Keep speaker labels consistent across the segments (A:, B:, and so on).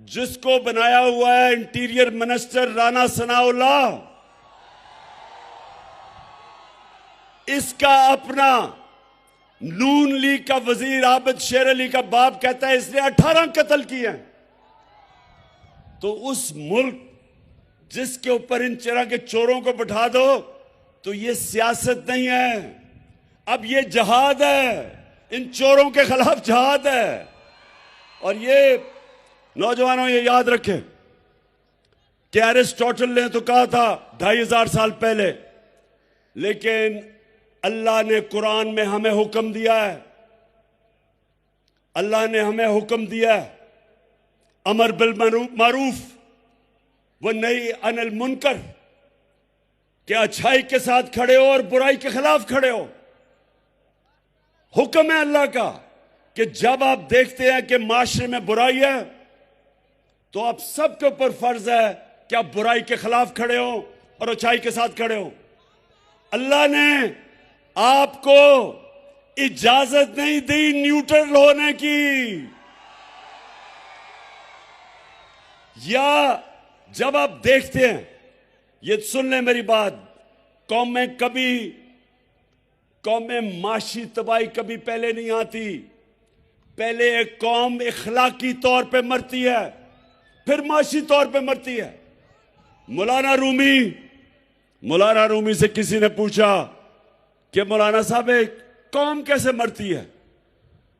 A: जिसको बनाया हुआ है इंटीरियर मिनिस्टर राना सनाउल्लाह, इसका अपना नून लीग का वजीर आबिद शेर अली का बाप कहता है इसने 18 कत्ल किए हैं। तो उस मुल्क जिसके ऊपर इन तरह के चोरों को बिठा दो तो ये सियासत नहीं है, अब ये जहाद है, इन चोरों के खिलाफ जहाद है। और ये नौजवानों ये याद रखें कि एरिस्टोटल ने तो कहा था 2500 साल पहले, लेकिन अल्लाह ने कुरान में हमें हुक्म दिया है, अल्लाह ने हमें हुक्म दिया है अमर बिल मारूफ व नही अनिल मुनकर, कि अच्छाई के साथ खड़े हो और बुराई के खिलाफ खड़े हो। हुक्म है अल्लाह का कि जब आप देखते हैं कि माशरे में बुराई है तो आप सबके ऊपर फर्ज है कि आप बुराई के खिलाफ खड़े हो और अच्छाई के साथ खड़े हो। अल्लाह ने आपको इजाजत नहीं दी न्यूट्रल होने की, या जब आप देखते हैं, ये सुन लें मेरी बात, कौम में माशी तबाही कभी पहले नहीं आती। पहले एक कौम इखलाकी तौर पे मरती है, फिर माशी तौर पे मरती है। मौलाना रूमी से किसी ने पूछा कि मौलाना साहब एक कौम कैसे मरती है?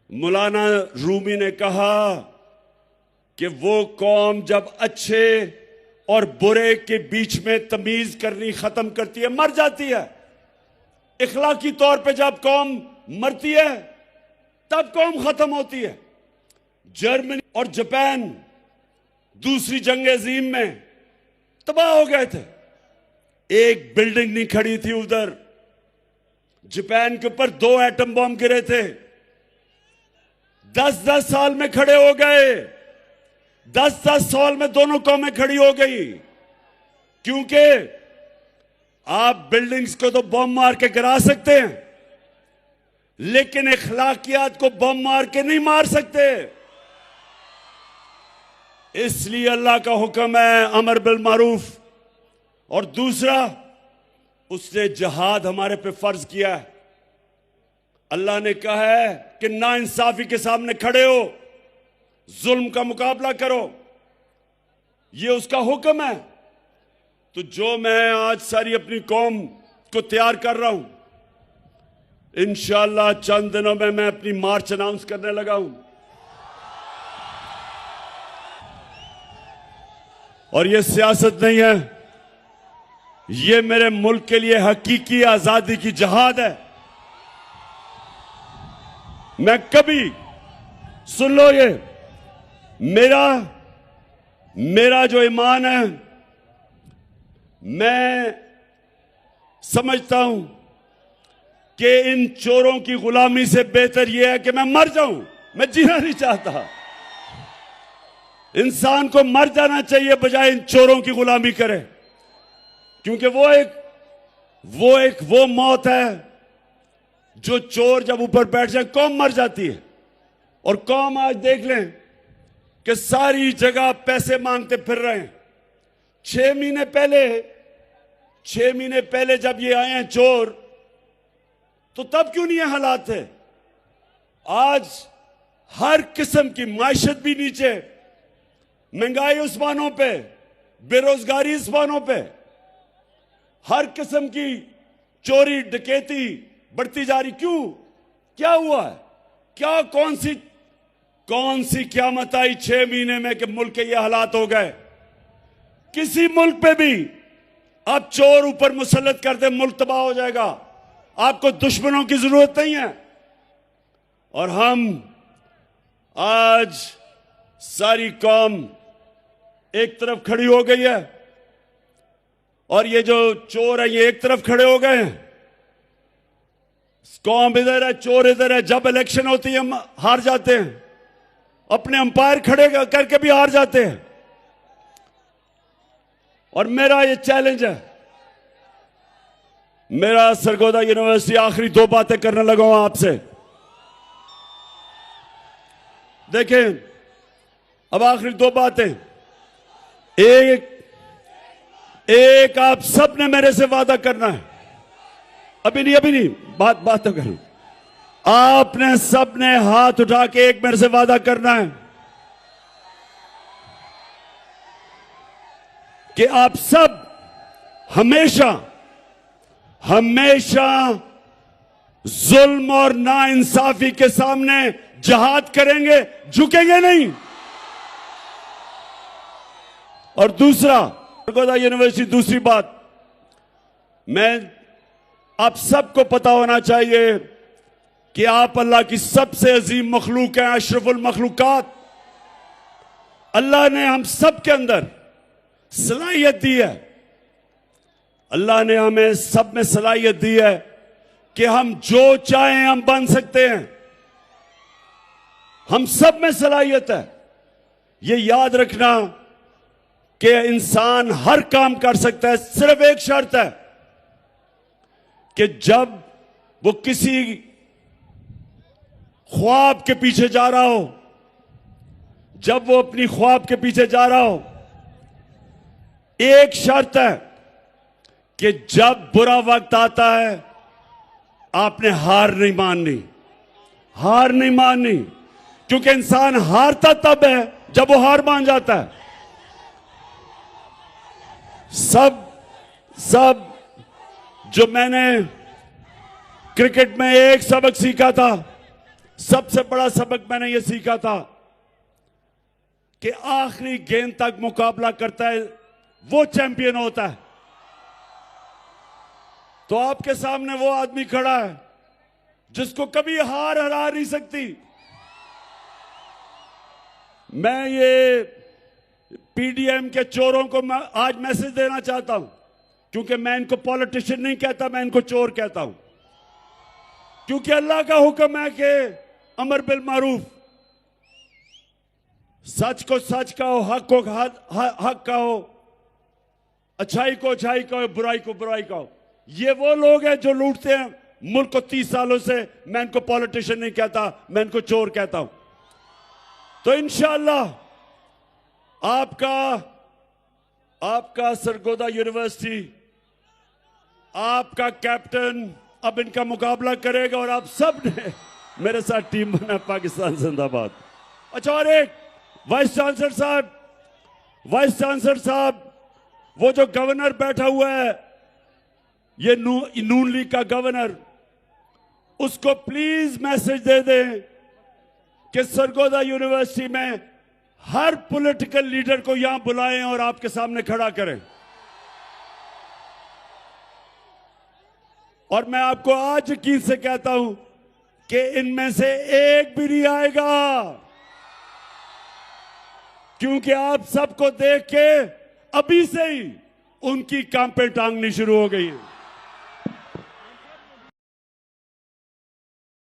A: मौलाना रूमी ने कहा कि वो कौम जब अच्छे और बुरे के बीच में तमीज करनी खत्म करती है मर जाती है। इखलाकी तौर पे जब कौम मरती है तब कौम खत्म होती है। जर्मनी और जापान दूसरी जंग अजीम में तबाह हो गए थे, एक बिल्डिंग नहीं खड़ी थी उधर। जापान के ऊपर 2 एटम बॉम्ब गिरे थे, 10-10 साल में खड़े हो गए। 10-10 साल में दोनों कौमें खड़ी हो गई, क्योंकि आप बिल्डिंग्स को तो बम मार के गिरा सकते हैं, लेकिन इखलाकियात को बम मार के नहीं मार सकते। इसलिए अल्लाह का हुक्म है अमर बिल मारूफ, और दूसरा उसने जिहाद हमारे पे फर्ज किया है। अल्लाह ने कहा है कि नाइंसाफी के सामने खड़े हो, जुल्म का मुकाबला करो, ये उसका हुक्म है। तो जो मैं आज सारी अपनी कौम को तैयार कर रहा हूं, इंशाअल्लाह चंद दिनों में मैं अपनी मार्च अनाउंस करने लगा हूं। और ये सियासत नहीं है, ये मेरे मुल्क के लिए हकीकी आजादी की जहाद है। मैं कभी, सुन लो, ये मेरा जो ईमान है, मैं समझता हूं कि इन चोरों की गुलामी से बेहतर यह है कि मैं मर जाऊं। मैं जीना नहीं चाहता। इंसान को मर जाना चाहिए बजाय इन चोरों की गुलामी करे, क्योंकि वो मौत है जो चोर जब ऊपर बैठ जाए कौम मर जाती है। और कौम आज देख लें कि सारी जगह पैसे मांगते फिर रहे हैं। 6 महीने पहले जब ये आए हैं चोर, तो तब क्यों नहीं ये हालात थे? आज हर किस्म की माइशत भी नीचे, महंगाई उस्मानों पे, बेरोजगारी उस्मानों पे, हर किस्म की चोरी डकैती बढ़ती जा रही। क्यों? क्या हुआ है? क्या कौन सी क़यामत आई 6 महीने में कि मुल्क के ये हालात हो गए? किसी मुल्क पे भी आप चोर ऊपर मुसल्लत कर दे, मुल्क तबाह हो जाएगा। आपको दुश्मनों की जरूरत नहीं है। और हम आज सारी कौम एक तरफ खड़ी हो गई है, और ये जो चोर है ये एक तरफ खड़े हो गए हैं। कौम इधर है, चोर इधर है। जब इलेक्शन होती है हम हार जाते हैं, अपने अंपायर खड़े करके भी हार जाते हैं। और मेरा ये चैलेंज है, मेरा सरगोदा यूनिवर्सिटी, आखिरी 2 बातें करने लगा हूं आपसे। देखें, अब आखिरी दो बातें। एक आप सब ने मेरे से वादा करना है। अभी नहीं, बात तो करूं। आपने सब ने हाथ उठा के एक मेरे से वादा करना है कि आप सब हमेशा जुल्म और नाइंसाफी के सामने जिहाद करेंगे, झुकेंगे नहीं। और दूसरा, सरगोदा यूनिवर्सिटी, दूसरी बात, मैं आप सबको पता होना चाहिए कि आप अल्लाह की सबसे अजीम मखलूक हैं, अशरफुल मखलूकात। अल्लाह ने हम सब के अंदर सलाहियत दी है। अल्लाह ने हमें सब में सलाहियत दी है कि हम जो चाहें हम बन सकते हैं। हम सब में सलाहियत है। ये याद रखना कि इंसान हर काम कर सकता है, सिर्फ एक शर्त है कि जब वो किसी ख्वाब के पीछे जा रहा हो, जब वो अपनी ख्वाब के पीछे जा रहा हो, एक शर्त है कि जब बुरा वक्त आता है आपने हार नहीं माननी, क्योंकि इंसान हारता तब है जब वो हार मान जाता है। सब जो मैंने क्रिकेट में एक सबक सीखा था, सबसे बड़ा सबक मैंने ये सीखा था कि आखिरी गेंद तक मुकाबला करता है वो चैंपियन होता है। तो आपके सामने वो आदमी खड़ा है जिसको कभी हार हरा नहीं सकती। मैं ये पीडीएम के चोरों को आज मैसेज देना चाहता हूं, क्योंकि मैं इनको पॉलिटिशियन नहीं कहता, मैं इनको चोर कहता हूं। क्योंकि अल्लाह का हुक्म है कि अमर बिल मारूफ, सच को सच कहो, हक को हक कहो, अच्छाई को अच्छाई कहो, बुराई को बुराई कहो। ये वो लोग हैं जो लूटते हैं मुल्क को 30 सालों से। मैं इनको पॉलिटिशियन नहीं कहता, मैं इनको चोर कहता हूं। तो इंशाअल्लाह आपका सरगोदा यूनिवर्सिटी, आपका कैप्टन अब इनका मुकाबला करेगा और आप सब ने मेरे साथ टीम बना पाकिस्तान जिंदाबाद। अच्छा, और एक वाइस चांसलर साहब, वो जो गवर्नर बैठा हुआ है, ये नून लीग का गवर्नर, उसको प्लीज मैसेज दे दें कि सरगोदा यूनिवर्सिटी में हर पॉलिटिकल लीडर को यहां बुलाएं और आपके सामने खड़ा करें। और मैं आपको आज यकीन से कहता हूं कि इनमें से एक भी नहीं आएगा, क्योंकि आप सबको देख के अभी से ही उनकी कांपें टांगनी शुरू हो गई है।